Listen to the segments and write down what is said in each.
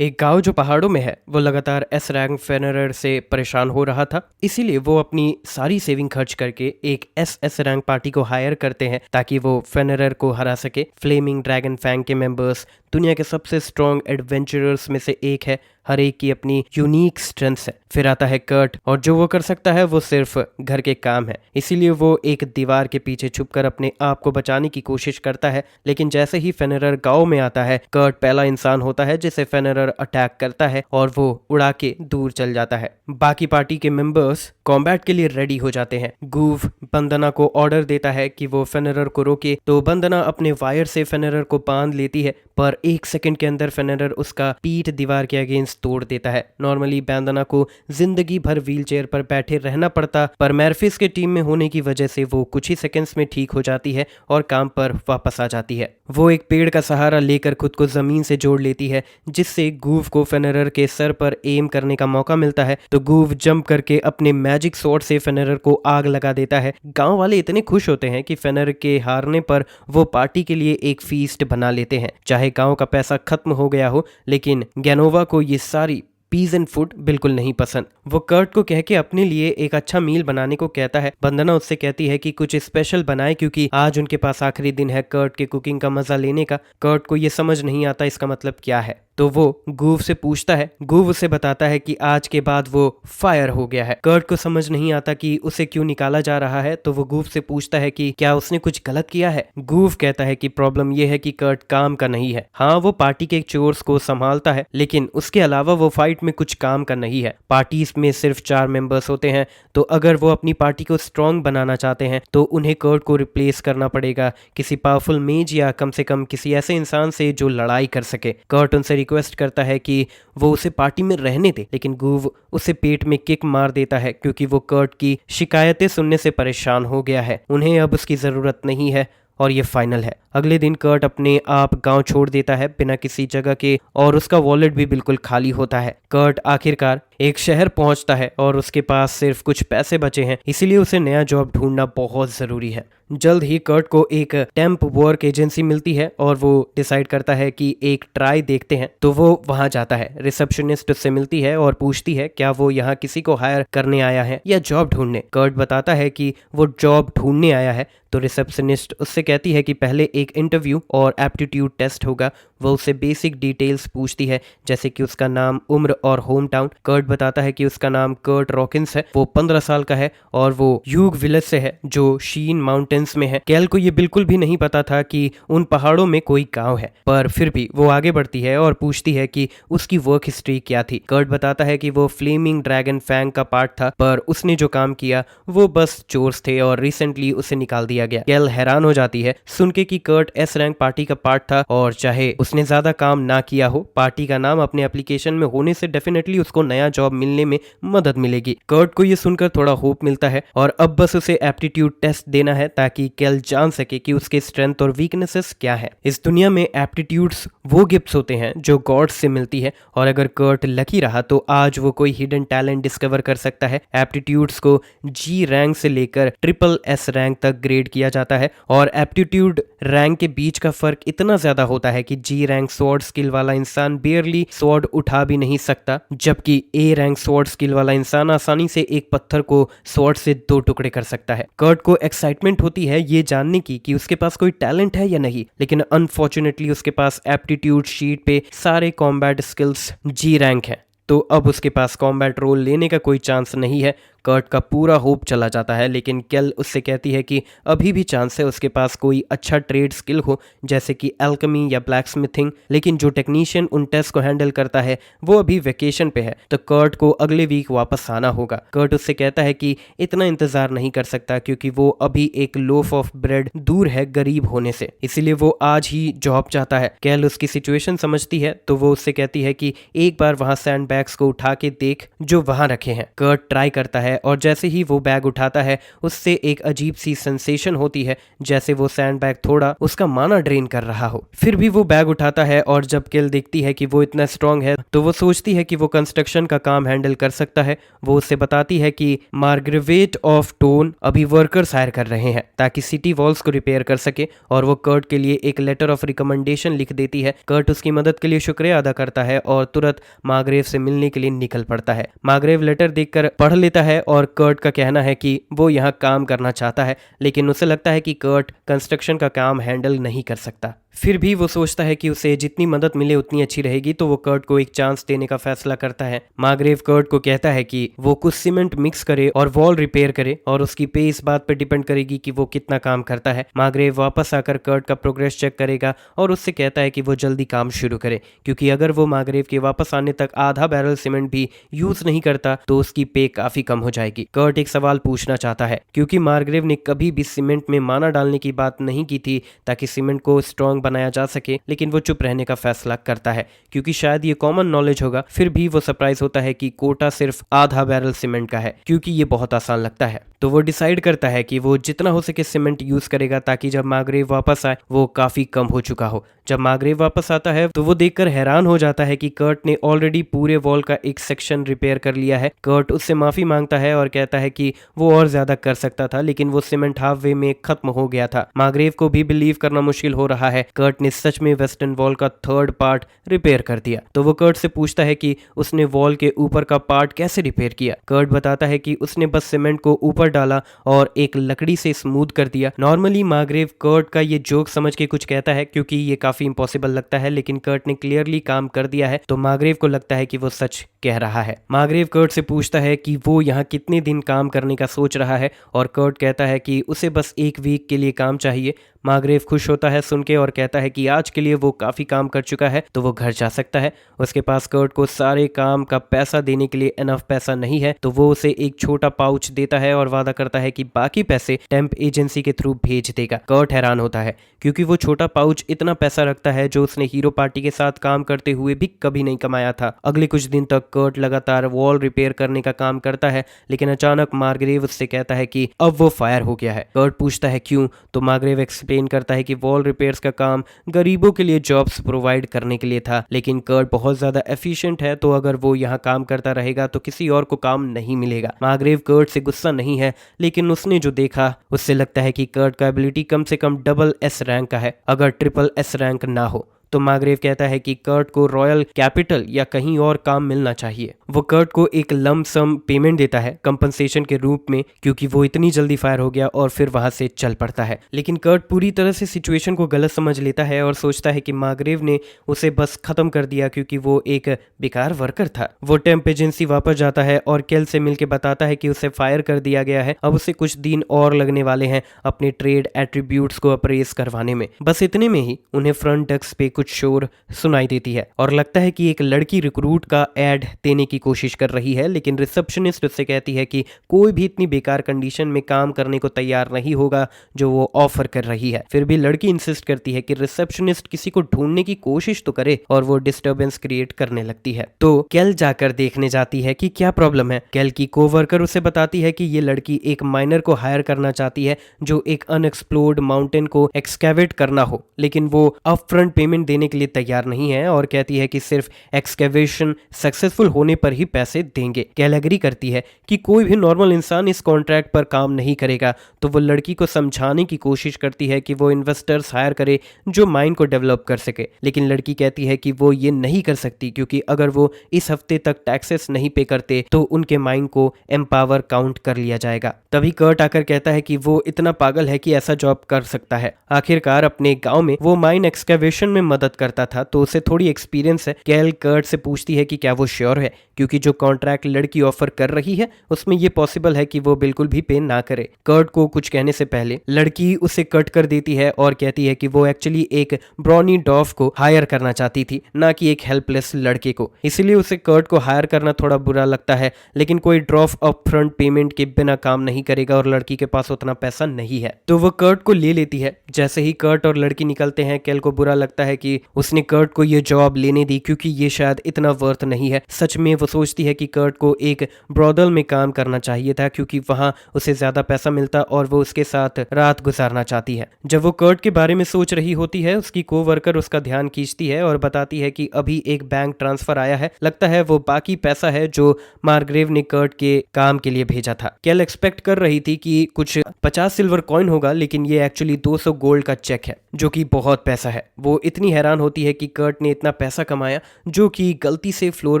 एक गांव जो पहाड़ों में है वो लगातार एस रैंक फेनरर से परेशान हो रहा था। इसीलिए वो अपनी सारी सेविंग खर्च करके एक एस रैंक पार्टी को हायर करते हैं ताकि वो फेनरर को हरा सके। फ्लेमिंग ड्रैगन फैंग के मेंबर्स दुनिया के सबसे स्ट्रॉन्ग एडवेंचरर्स में से एक है। हर एक की अपनी यूनिक स्ट्रेंथ्स है। फिर आता है कर्ट, और जो वो कर सकता है वो सिर्फ घर के काम है। इसीलिए वो एक दीवार के पीछे छुपकर अपने आप को बचाने की कोशिश करता है। लेकिन जैसे ही फेनरर गांव में आता है, कर्ट पहला इंसान होता है जिसे फेनरर अटैक करता है और वो उड़ा के दूर चल जाता है। बाकी पार्टी के मेंबर्स कॉम्बैट के लिए रेडी हो जाते हैं। गूव बंदना को ऑर्डर देता है कि वो फेनरर को रोके, तो बंदना अपने वायर से फेनरर को बांध लेती है, पर एक सेकंड के अंदर फेनरर उसका पीठ दीवार के अगेंस्ट तोड़ देता है। नॉर्मली बंदना को जिंदगी भर व्हीलचेयर पर बैठे रहना पड़ता, पर मैर्फिस के टीम में होने की वजह से वो कुछ ही सेकंड्स में ठीक हो जाती है और काम पर वापस आ जाती है। वो एक पेड़ का सहारा लेकर खुद को जमीन से जोड़ लेती है, जिससे गूव को फेनरर के सर पर एम करने का मौका मिलता है। तो गूव जंप करके अपने मैजिक स्वॉर्ड से फेनरर को आग लगा देता है। गांव वाले इतने खुश होते हैं कि फेनरर के हारने पर वो पार्टी के लिए एक फीस्ट बना लेते हैं। चाहे गांव का पैसा खत्म हो गया हो, लेकिन गैनोवा को ये सारी पीज एंड फूड बिल्कुल नहीं पसंद। वो कर्ट को कह के अपने लिए एक अच्छा मील बनाने को कहता है। बंदना उससे कहती है कि कुछ स्पेशल बनाए, क्योंकि आज उनके पास आखिरी दिन है कर्ट के कुकिंग का मजा लेने का। कर्ट को ये समझ नहीं आता इसका मतलब क्या है, तो वो गूव से पूछता है। गूव उसे बताता है कि आज के बाद वो फायर हो गया है। कर्ट को समझ नहीं आता कि उसे क्यों निकाला जा रहा है, तो वो गूव से पूछता है कि क्या उसने कुछ गलत किया है। गूव कहता है कि प्रॉब्लम ये है कि कर्ट काम का नहीं है। हाँ, वो पार्टी के चोर्स को संभालता है, लेकिन उसके अलावा वो फाइट में कुछ काम का नहीं है। पार्टीज में सिर्फ 4 मेंबर्स होते हैं, तो अगर वो अपनी पार्टी को स्ट्रॉन्ग बनाना चाहते हैं तो उन्हें कर्ट को रिप्लेस करना पड़ेगा किसी पावरफुल मेज या कम से कम किसी ऐसे इंसान से जो लड़ाई कर सके। कर्ट उनसे रिक्वेस्ट करता है कि वो उसे पार्टी में रहने दे, लेकिन गूव उसे पेट में किक मार देता है, क्योंकि वो कर्ट की शिकायतें सुनने से परेशान हो गया है। उन्हें अब उसकी जरूरत नहीं है और ये फाइनल है। अगले दिन कर्ट अपने आप गांव छोड़ देता है बिना किसी जगह के, और उसका वॉलेट भी बिल्कुल खाली होता है। कर्ट आखिरकार एक शहर पहुंचता है और उसके पास सिर्फ कुछ पैसे बचे हैं, इसीलिए उसे नया जॉब ढूंढना बहुत जरूरी है। जल्द ही कर्ट को एक टेम्प वर्क एजेंसी मिलती है और वो डिसाइड करता है कि एक ट्राई देखते हैं, तो वो वहां जाता है। रिसेप्शनिस्ट उससे मिलती है और पूछती है क्या वो यहाँ किसी को हायर करने आया है या जॉब ढूंढने। कर्ट बताता है कि वो जॉब ढूंढने आया है, तो रिसेप्शनिस्ट उससे कहती है कि पहले एक इंटरव्यू और एप्टीट्यूड टेस्ट होगा। वो उससे बेसिक डिटेल्स पूछती है, जैसे कि उसका नाम, उम्र और होम टाउन। कर्ट बताता है कि उसका नाम कर्ट रॉकिंस है, वो 15 साल का है और वो ह्यूग विलेज से है जो शीन माउंटेन्स में है। कैल को ये बिल्कुल भी नहीं पता था कि उन पहाड़ों में कोई गांव है, पर फिर भी वो आगे बढ़ती है और पूछती है कि उसकी वर्क हिस्ट्री क्या थी। कर्ट बताता है कि वो फ्लेमिंग ड्रैगन फैंग का पार्ट था, पर उसने जो काम किया वो बस चोर्स थे और रिसेंटली उसे निकाल दिया गया। कैल हैरान हो जाती है सुन के कि कर्ट एस रैंक पार्टी का पार्ट था, और चाहे उसने ज्यादा काम ना किया हो, पार्टी का नाम अपने एप्लीकेशन में होने से डेफिनेटली उसको नया जॉब मिलने में मदद मिलेगी। कर्ट को ये सुनकर थोड़ा होप मिलता है और अब बस उसे एप्टीट्यूड टेस्ट देना है ताकि कैल जान सके कि उसके स्ट्रेंथ और वीकनेसेस क्या है। इस दुनिया में एप्टीट्यूड्स वो गिफ्ट्स होते हैं जो गॉड से मिलती है, और अगर कर्ट लकी रहा तो आज वो कोई हिडन टैलेंट डिस्कवर कर सकता है। एप्टीट्यूड्स को जी रैंक से लेकर ट्रिपल एस रैंक तक ग्रेड किया जाता है, और एप्टीट्यूड रैंक के बीच का फर्क इतना ज्यादा होता है कि जी रैंक स्वॉर्ड स्किल वाला इंसान बेयरली स्वॉर्ड उठा भी नहीं सकता, जबकि ए रैंक स्वॉर्ड स्किल वाला इंसान आसानी से एक पत्थर को स्वॉर्ड से 2 टुकड़े कर सकता है। कर्ट को एक्साइटमेंट होती है ये जानने की कि उसके पास कोई टैलेंट है या नहीं, लेकिन अनफॉर्चुनेटली उसके पास एप्टीट्यूड शीट पे सारे कॉम्बैट स्किल्स जी रैंक है, तो अब उसके पास कॉम्बैट रोल लेने का कोई चांस नहीं है। कर्ट का पूरा होप चला जाता है, लेकिन कैल उससे कहती है कि अभी भी चांस है उसके पास कोई अच्छा ट्रेड स्किल हो, जैसे कि एल्केमी या ब्लैक स्मिथिंग, लेकिन जो टेक्नीशियन उन टेस्ट को हैंडल करता है वो अभी वेकेशन पे है, तो कर्ट को अगले वीक वापस आना होगा। कर्ट उससे कहता है कि इतना इंतजार नहीं कर सकता, क्योंकि वो अभी एक लोफ ऑफ ब्रेड दूर है गरीब होने से, इसीलिए वो आज ही जॉब चाहता है। कैल उसकी सिचुएशन समझती है, तो वो उससे कहती है कि एक बार वहां सैंडबैग्स को उठा के देख जो वहां रखे हैं। कर्ट ट्राई करता है है और जैसे ही वो बैग उठाता है उससे एक अजीब सी सेंसेशन होती है, जैसे वो सैंड बैग थोड़ा उसका माना ड्रेन कर रहा हो। फिर भी वो बैग उठाता है और जब केल देखती है कि वो इतना स्ट्रांग है तो वो सोचती है कि वो कंस्ट्रक्शन का काम हैंडल कर सकता है। वो उससे बताती है कि मार्ग्रेवेट ऑफ टोन अभी वर्कर्स हायर कर रहे हैं ताकि सिटी वॉल्स को रिपेयर कर सके, और वो कर्ट के लिए एक लेटर ऑफ रिकमेंडेशन लिख देती है। कर्ट उसकी मदद के लिए शुक्रिया अदा करता है और तुरंत मार्ग्रेव से मिलने के लिए निकल पड़ता है। मार्ग्रेव लेटर देखकर पढ़ लेता है और कर्ट का कहना है कि वो यहाँ काम करना चाहता है, लेकिन उसे लगता है कि कर्ट कंस्ट्रक्शन का काम हैंडल नहीं कर सकता। फिर भी वो सोचता है कि उसे जितनी मदद मिले उतनी अच्छी रहेगी, तो वो कर्ट को एक चांस देने का फैसला करता है। मार्ग्रेव कर्ट को कहता है कि वो कुछ सीमेंट मिक्स करे और वॉल रिपेयर करे और उसकी पे इस बात पर डिपेंड करेगी कि वो कितना काम करता है। मार्ग्रेव वापस आकर कर्ट का प्रोग्रेस चेक करेगा और उससे कहता है कि वो जल्दी काम शुरू करे, क्योंकि अगर वो मार्ग्रेव के वापस आने तक आधा बैरल सीमेंट भी यूज नहीं करता तो उसकी पे काफी कम हो जाएगी। कर्ट एक सवाल पूछना चाहता है, क्योंकि मार्ग्रेव ने कभी भी सीमेंट में माना डालने की बात नहीं की थी ताकि सीमेंट को स्ट्रॉन्ग बनाया जा सके, लेकिन वो चुप रहने का फैसला करता है क्योंकि शायद ये कॉमन नॉलेज होगा। फिर भी वो सरप्राइज होता है कि कोटा सिर्फ आधा बैरल सीमेंट का है, क्योंकि ये बहुत आसान लगता है। तो वो डिसाइड करता है कि वो जितना हो सके सीमेंट यूज करेगा ताकि जब मार्ग्रेव वापस आए वो काफी कम हो चुका हो। जब मार्ग्रेव वापस आता है तो वो देखकर हैरान हो जाता है कि कर्ट ने ऑलरेडी पूरे वॉल का एक सेक्शन रिपेयर कर लिया है। कर्ट उससे माफी मांगता है और कहता है कि वो और ज्यादा कर सकता था, लेकिन वो सीमेंट हाफ वे में खत्म हो गया था। मार्ग्रेव को भी बिलीव करना मुश्किल हो रहा है, कर्ट ने सच में वेस्टर्न वॉल का थर्ड पार्ट रिपेयर कर दिया। तो वो कर्ट से पूछता है कि उसने वॉल के ऊपर का पार्ट कैसे रिपेयर किया। कर्ट बताता है कि उसने बस सीमेंट को ऊपर डाला और एक लकड़ी से स्मूथ कर दिया। नॉर्मली मार्ग्रेव कर्ट का ये जोक समझ के कुछ कहता है क्योंकि ये काफी इंपॉसिबल लगता है, लेकिन कर्ट ने क्लियरली काम कर दिया है तो मार्ग्रेव को लगता है कि वो सच कह रहा है। मार्ग्रेव कर्ट से पूछता है कि वो यहाँ कितने दिन काम करने का सोच रहा है और कर्ट कहता है कि उसे बस एक वीक के लिए काम चाहिए। मार्ग्रेव खुश होता है सुन के और कहता है कि आज के लिए वो काफी काम कर चुका है तो वो घर जा सकता है। उसके पास कर्ट को सारे काम का पैसा देने के लिए इनफ पैसा नहीं है, तो वो उसे एक छोटा पाउच देता है और वादा करता है कि बाकी पैसे टेम्प एजेंसी के थ्रू भेज देगा। कर्ट हैरान होता है क्योंकि वो छोटा पाउच इतना पैसा रखता है जो उसने हीरो पार्टी के साथ काम करते हुए भी कभी नहीं कमाया था। अगले कुछ दिन तक कर्ट लगातार वॉल रिपेयर करने का काम करता है, लेकिन अचानक मार्ग्रेव उससे कहता है कि अब वो फायर हो गया है। कर्ट पूछता है क्यों, तो मार्ग्रेव एक्सप्लेन करता है कि वॉल रिपेयर्स का काम गरीबों के लिए जॉब्स प्रोवाइड करने के लिए था, लेकिन कर्ट बहुत ज्यादा एफिशिएंट है तो अगर वो यहाँ काम करता रहेगा तो किसी और को काम नहीं मिलेगा। मार्ग्रेव कर्ट से गुस्सा नहीं है, लेकिन उसने जो देखा उससे लगता है कि कर्ट का एबिलिटी कम से कम डबल एस रैंक का है, अगर ट्रिपल एस रैंक ना हो। तो मार्ग्रेव कहता है कि कर्ट को रॉयल कैपिटल या कहीं और काम मिलना चाहिए। वो कर्ट को एक लंप सम पेमेंट देता है कंपनसेशन के रूप में, क्योंकि वो इतनी जल्दी फायर हो गया और फिर वहां से चल पड़ता है। लेकिन कर्ट पूरी तरह से सिचुएशन को गलत समझ लेता है और सोचता है कि मार्ग्रेव ने उसे बस खत्म कर दिया क्योंकि वो एक बेकार वर्कर था। वो टेम्प एजेंसी वापस जाता है और केल से मिलकर बताता है कि उसे फायर कर दिया गया है, अब उसे कुछ दिन और लगने वाले हैं अपने ट्रेड एट्रीब्यूट्स को अप्रेस करवाने में। बस इतने में ही उन्हें फ्रंट डेस्क पे कुछ शोर सुनाई देती है और लगता है कि एक लड़की रिक्रूट का एड देने की कोशिश कर रही है, लेकिन रिसेप्शनिस्ट उससे कहती है कि कोई भी इतनी बेकार कंडीशन में काम करने को तैयार नहीं होगा जो वो ऑफर कर रही है। फिर भी लड़की इंसिस्ट करती है कि रिसेप्शनिस्ट किसी को ढूंढने की कोशिश तो करे और वो डिस्टर्बेंस क्रिएट करने लगती है। तो केल जाकर देखने जाती है कि क्या प्रॉब्लम है। केल की कोवर्कर उसे बताती है कि ये लड़की एक माइनर को हायर करना चाहती है जो एक अनएक्सप्लोर्ड माउंटेन को एक्सकैवेट करना हो, लेकिन वो अपफ्रंट पेमेंट देने के लिए तैयार नहीं है और कहती है कि सिर्फ एक्सकैवेशन सक्सेसफुल होने पर ही पैसे देंगे। केल एग्री करती है कि कोई भी नॉर्मल इंसान इस कॉन्ट्रैक्ट पर काम नहीं करेगा, तो वो लड़की को समझाने की कोशिश करती है कि वो इन्वेस्टर्स हायर करे जो माइन को डेवलप कर सके, लेकिन लड़की कहती है कि वो ये नहीं कर सकती क्योंकि अगर वो इस हफ्ते तक टैक्सेस नहीं पे करते तो उनके माइन को एम्पावर काउंट कर लिया जाएगा। तभी कर्ट आकर कहता है कि वो इतना पागल है कि ऐसा जॉब कर सकता है। आखिरकार अपने गांव में वो माइन एक्सकैवेशन में मदद करता था तो उसे थोड़ी एक्सपीरियंस है। केल कर्ट से पूछती है कि क्या वो श्योर है, क्योंकि जो कॉन्ट्रैक्ट लड़की ऑफर कर रही है उसमें ये पॉसिबल है कि वो बिल्कुल भी पे ना करे। कर्ट को कुछ कहने से पहले लड़की उसे कट कर देती है और कहती है कि वो एक्चुअली एक ब्रॉनी डॉफ को हायर करना चाहती थी, ना कि एक हेल्पलेस लड़के को। इसीलिए उसे कर्ट को हायर करना थोड़ा बुरा लगता है, लेकिन कोई ड्रॉफ अप फ्रंट पेमेंट के बिना काम नहीं करेगा और लड़की के पास उतना पैसा नहीं है, तो वो कर्ट को ले लेती है। जैसे ही कर्ट और लड़की निकलते हैं, केल को बुरा लगता है कि उसने कर्ट को ये जॉब लेने दी क्योंकि ये शायद इतना वर्थ नहीं है। सच में वो वो सोचती है कि कर्ट को एक ब्रॉदल में काम करना चाहिए था क्योंकि वहां उसे ज्यादा पैसा मिलता और वो उसके साथ रात गुजारना चाहती है। जब वो कर्ट के बारे में सोच रही होती है, उसकी कोवर्कर उसका ध्यान खींचती है और बताती है कि अभी एक बैंक ट्रांसफर आया है, लगता है वो बाकी पैसा है जो मार्ग्रेव ने कर्ट के काम के लिए भेजा था। कैल एक्सपेक्ट कर रही थी कि कुछ 50 सिल्वर कॉइन होगा, लेकिन ये एक्चुअली 200 गोल्ड का चेक है, जो कि बहुत पैसा है। वो इतनी हैरान होती है कि कर्ट ने इतना पैसा कमाया, जो कि गलती से फ्लोर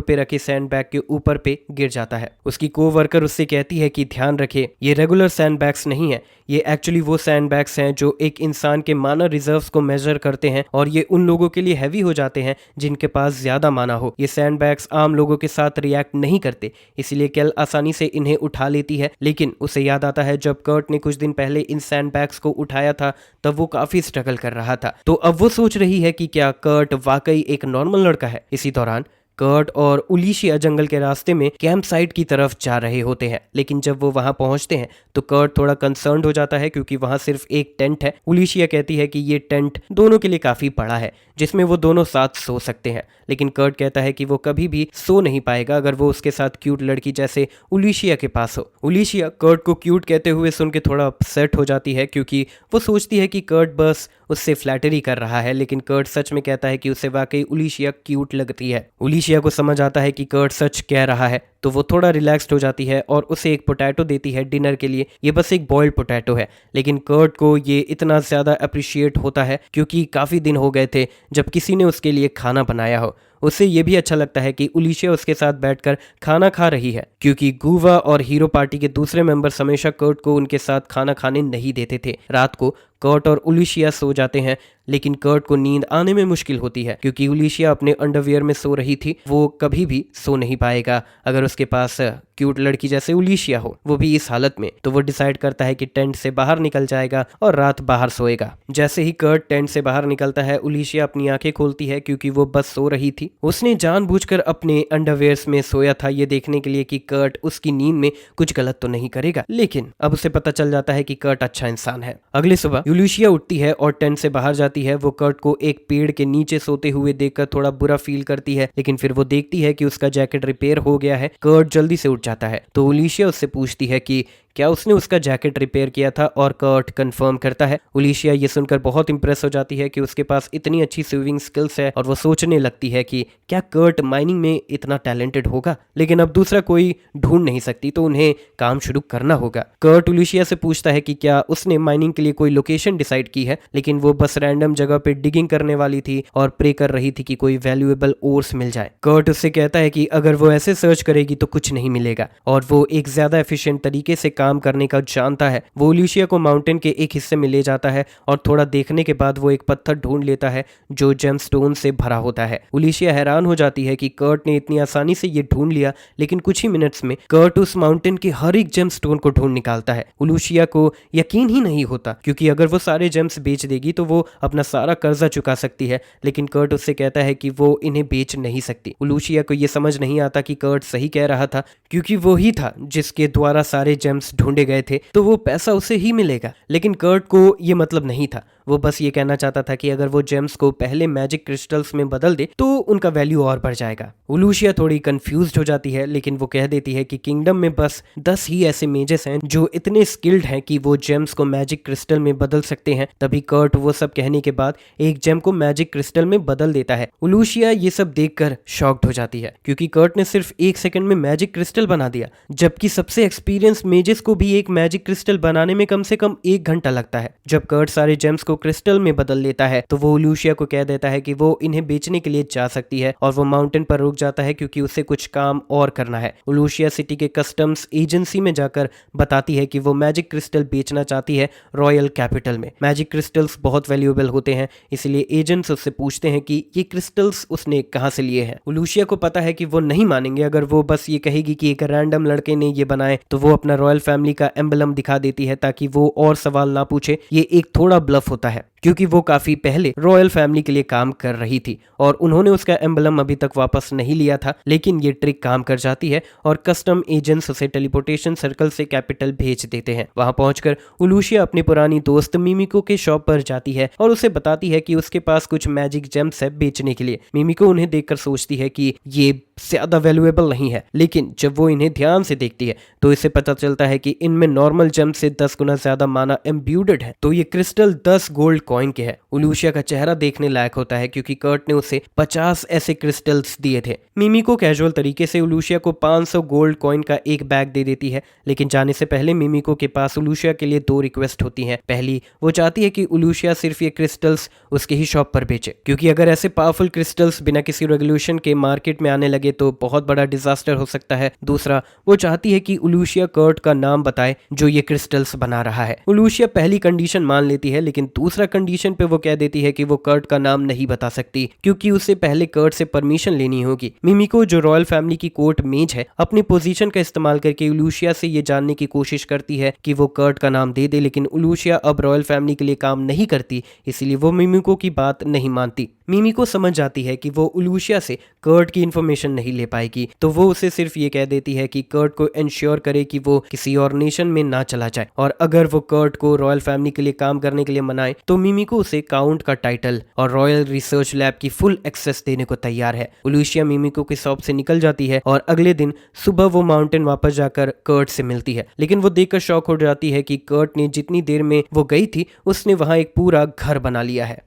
पे रखे सैंडबैग के ऊपर पे गिर जाता है। उसकी कोवर्कर उससे कहती है कि ध्यान रखे, ये रेगुलर सैंडबैग्स नहीं है, ये एक्चुअली वो सैंडबैग्स हैं जो एक इंसान के माना रिजर्व्स को मेजर करते हैं और ये उन लोगों के लिए हैवी हो जाते हैं जिनके पास ज्यादा माना हो। ये सैंडबैग्स आम लोगों के साथ रिएक्ट नहीं करते, इसलिए कैल आसानी से इन्हें उठा लेती है। लेकिन उसे याद आता है जब कर्ट ने कुछ दिन पहले इन सैंडबैग्स को उठाया था, तब वो काफी स्ट्रगल कर रहा था। तो अब वो सोच रही है कि क्या कर्ट वाकई एक नॉर्मल लड़का है। इसी दौरान कर्ट और उलिशिया जंगल के रास्ते में कैंप साइट की तरफ जा रहे होते हैं, लेकिन जब वो वहां पहुंचते हैं तो कर्ट थोड़ा कंसर्न्ड हो जाता है क्योंकि वहां सिर्फ एक टेंट है। उलिशिया कहती है कि ये टेंट दोनों के लिए काफी बड़ा है, जिसमें वो दोनों साथ सो सकते हैं, लेकिन कर्ट कहता है कि वो कभी भी सो नहीं पाएगा अगर वो उसके साथ क्यूट लड़की जैसे उलिशिया के पास हो। उलिशिया कर्ट को क्यूट कहते हुए सुन के थोड़ा अपसेट हो जाती है क्योंकि वो सोचती है कि कर्ट बस उससे फ्लैटरी कर रहा है, लेकिन कर्ट सच में कहता है कि उसे वाकई उलिशिया क्यूट लगती है। उलिशिया को समझ आता है कि कर्ट सच कह रहा है, तो वो थोड़ा रिलैक्स्ड हो जाती है और उसे एक पोटैटो देती है डिनर के लिए। ये बस एक बॉइल्ड पोटैटो है, लेकिन कर्ट को ये इतना ज्यादा अप्रिशिएट होता है क्योंकि काफी दिन हो गए थे जब किसी ने उसके लिए खाना बनाया हो। उसे ये भी अच्छा लगता है कि उलिशिया उसके साथ बैठकर खाना खा रही है, क्योंकि गुवा और हीरो पार्टी के दूसरे मेंबर्स हमेशा कर्ट को उनके साथ खाना खाने नहीं देते थे। रात को कर्ट और उलिशिया सो जाते हैं, लेकिन कर्ट को नींद आने में मुश्किल होती है क्योंकि उलिशिया अपने अंडरवियर में सो रही थी। वो कभी भी सो नहीं पाएगा अगर उसके पास क्यूट लड़की जैसे उलिशिया हो, वो भी इस हालत में। तो वो डिसाइड करता है कि टेंट से बाहर निकल जाएगा और रात बाहर सोएगा। जैसे ही कर्ट टेंट से बाहर निकलता है, उलिशिया अपनी आंखें खोलती है क्योंकि वो बस सो रही थी। उसने जानबूझकर अपने अंडरवियर्स में सोया था ये देखने के लिए कि कर्ट उसकी नींद में कुछ गलत तो नहीं करेगा, लेकिन अब उसे पता चल जाता है कि कर्ट अच्छा इंसान है। अगली सुबह उलिशिया उठती है और टेंट से बाहर जाती है। वो कर्ट को एक पेड़ के नीचे सोते हुए देखकर थोड़ा बुरा फील करती है, लेकिन फिर वो देखती है कि उसका जैकेट रिपेयर हो गया है। कर्ट जल्दी से उठ जाता है, तो उलिशिया उससे पूछती है कि क्या उसने उसका जैकेट रिपेयर किया था, और कर्ट कंफर्म करता है। उलिशिया ये सुनकर बहुत इंप्रेस हो जाती है कि उसके पास इतनी अच्छी स्विमिंग स्किल्स है और वो सोचने लगती है कि क्या कर्ट माइनिंग में इतना टैलेंटेड होगा, लेकिन अब दूसरा कोई ढूंढ नहीं सकती तो उन्हें काम शुरू करना होगा। कर्ट उलिशिया से पूछता है कि क्या उसने माइनिंग के लिए कोई लोकेशन डिसाइड की है, लेकिन वो बस रैंडम जगह पे डिगिंग करने वाली थी और प्रे कर रही थी कि कोई वैल्यूएबल ओर्स मिल जाए। कर्ट उससे कहता है कि अगर वो ऐसे सर्च करेगी तो कुछ नहीं मिलेगा और वो एक ज्यादा एफिशिएंट तरीके से काम करने का जानता है। वो उलिशिया को माउंटेन के एक हिस्से में ले जाता है और थोड़ा देखने के बाद वो एक पत्थर ढूंढ लेता है जो जेमस्टोन से भरा होता है। उलिशिया हैरान हो जाती है कि कर्ट ने इतनी आसानी से ये ढूंढ लिया, लेकिन कुछ ही मिनट्स में कर्ट उस माउंटेन के हर एक जेमस्टोन को ढूंढ निकालता है। उलिशिया को यकीन ही नहीं होता क्योंकि अगर वो सारे जेम्स बेच देगी तो वो अपना सारा कर्जा चुका सकती है, लेकिन कर्ट उससे कहता है कि वो इन्हें बेच नहीं सकती। उलिशिया को ये समझ नहीं आता कि कर्ट सही कह रहा था क्योंकि वो ही था जिसके द्वारा सारे जेम्स ढूंढे गए थे, तो वो पैसा उसे ही मिलेगा। लेकिन कर्ट को ये मतलब नहीं था, वो बस ये कहना चाहता था कि अगर वो जेम्स को पहले मैजिक क्रिस्टल्स में बदल दे तो उनका वैल्यू और बढ़ जाएगा। उलिशिया थोड़ी कंफ्यूज्ड हो जाती है, लेकिन वो कह देती है कि किंगडम में बस 10 ही ऐसे मेजेस हैं जो इतने स्किल्ड हैं कि वो जेम्स को मैजिक क्रिस्टल में बदल सकते हैं। तभी कर्ट वो सब कहने के बाद एक जेम को मैजिक क्रिस्टल में बदल देता है। उलिशिया ये सब देखकर शॉक्ड हो जाती है क्योंकि कर्ट ने सिर्फ 1 सेकंड में मैजिक क्रिस्टल बना दिया, जबकि सबसे एक्सपीरियंस मेजेस को भी एक मैजिक क्रिस्टल बनाने में कम से कम 1 घंटा लगता है। जब कर्ट सारे जेम्स को क्रिस्टल में बदल लेता है तो वो उलिशिया को कह देता है कि वो इन्हें बेचने के लिए जा सकती है और वो माउंटेन पर रुक जाता है क्योंकि उसे कुछ काम और करना है। उलिशिया सिटी के कस्टम्स एजेंसी में जाकर बताती है कि वो मैजिक क्रिस्टल बेचना चाहती है रॉयल कैपिटल में। मैजिक क्रिस्टल्स बहुत वैल्यूएबल होते हैं, इसलिए एजेंट्स उससे पूछते हैं कि ये क्रिस्टल्स उसने कहां से लिए हैं। उलिशिया को पता है कि वो नहीं मानेंगे अगर वो बस ये कहेगी कि एक रैंडम लड़के ने ये बनाए, तो वो अपना रॉयल फैमिली का एम्बलम दिखा देती है ताकि वो और सवाल ना पूछे। ये एक थोड़ा ब्लफ होता है क्योंकि वो काफी पहले रॉयल फैमिली के लिए काम कर रही थी और उन्होंने उसका एम्बलम अभी तक वापस नहीं लिया था, लेकिन ये ट्रिक काम कर जाती है और कस्टम एजेंट्स उसे टेलीपोर्टेशन सर्कल से कैपिटल भेज देते हैं। वहां पहुंचकर उलिशिया अपनी पुरानी दोस्त मिमिको के शॉप पर जाती है और उसे बताती है कि उसके पास कुछ मैजिक जेम्स है बेचने के लिए। मिमिको उन्हें देखकर सोचती है कि ये ज्यादा वैल्यूएबल नहीं है, लेकिन जब वो इन्हें ध्यान से देखती है तो इसे पता चलता है कि इनमें नॉर्मल जेम से 10 गुना ज्यादा माना एम्ब्यूडेड है। तो ये क्रिस्टल 10 गोल्ड कॉइन के है। उलूशिया का चेहरा देखने लायक होता है क्योंकि कर्ट ने उसे 50 ऐसे क्रिस्टल्स दिए थे। मिमिको कैजुअल तरीके से उलूशिया को 500 गोल्ड कॉइन का एक बैग दे देती है, लेकिन जाने से पहले मिमिको के पास उलूशिया के लिए 2 रिक्वेस्ट होती हैं। पहली, वो चाहती है कि उलूशिया सिर्फ ये क्रिस्टल्स उसके ही शॉप पर बेचे, क्योंकि अगर ऐसे पावरफुल क्रिस्टल्स बिना किसी रेगुलेशन के मार्केट में आने लगे तो बहुत बड़ा डिजास्टर हो सकता है। दूसरा, वो चाहती है कि उलूशिया कर्ट का नाम बताए जो ये क्रिस्टल्स बना रहा है। उलूशिया पहली कंडीशन मान लेती है, लेकिन दूसरा कंडीशन पे वो कह देती है कि वो कर्ट का नाम नहीं बता सकती क्योंकि उसे पहले कर्ट से परमिशन लेनी होगी। मिमिको, जो रॉयल फैमिली की कोर्ट मेज है, अपनी पोजीशन का इस्तेमाल करके उलूशिया से ये जानने की कोशिश करती है कि वो कर्ट का नाम दे दे, लेकिन उलूशिया अब रॉयल फैमिली के लिए काम नहीं करती, इसलिए वो मिमिको की बात नहीं मानती। मिमिको समझ जाती है कि वो उलूशिया से कर्ट की इंफॉर्मेशन नहीं ले पाएगी, तो वो उसे सिर्फ ये कह देती है कि कर्ट को इंश्योर करे कि वो किसी और नेशन में ना चला जाए, और अगर वो कर्ट को रॉयल फैमिली के लिए काम करने के लिए मनाए तो मिमिको उसे काउंट का टाइटल और रॉयल रिसर्च लैब की फुल एक्सेस देने को तैयार है। उलूशिया मिमिको के शॉप से निकल जाती है और अगले दिन सुबह वो माउंटेन वापस जाकर कर्ट से मिलती है, लेकिन वो देखकर शॉक हो जाती है कि कर्ट ने जितनी देर में वो गई थी उसने वहां एक पूरा घर बना लिया है।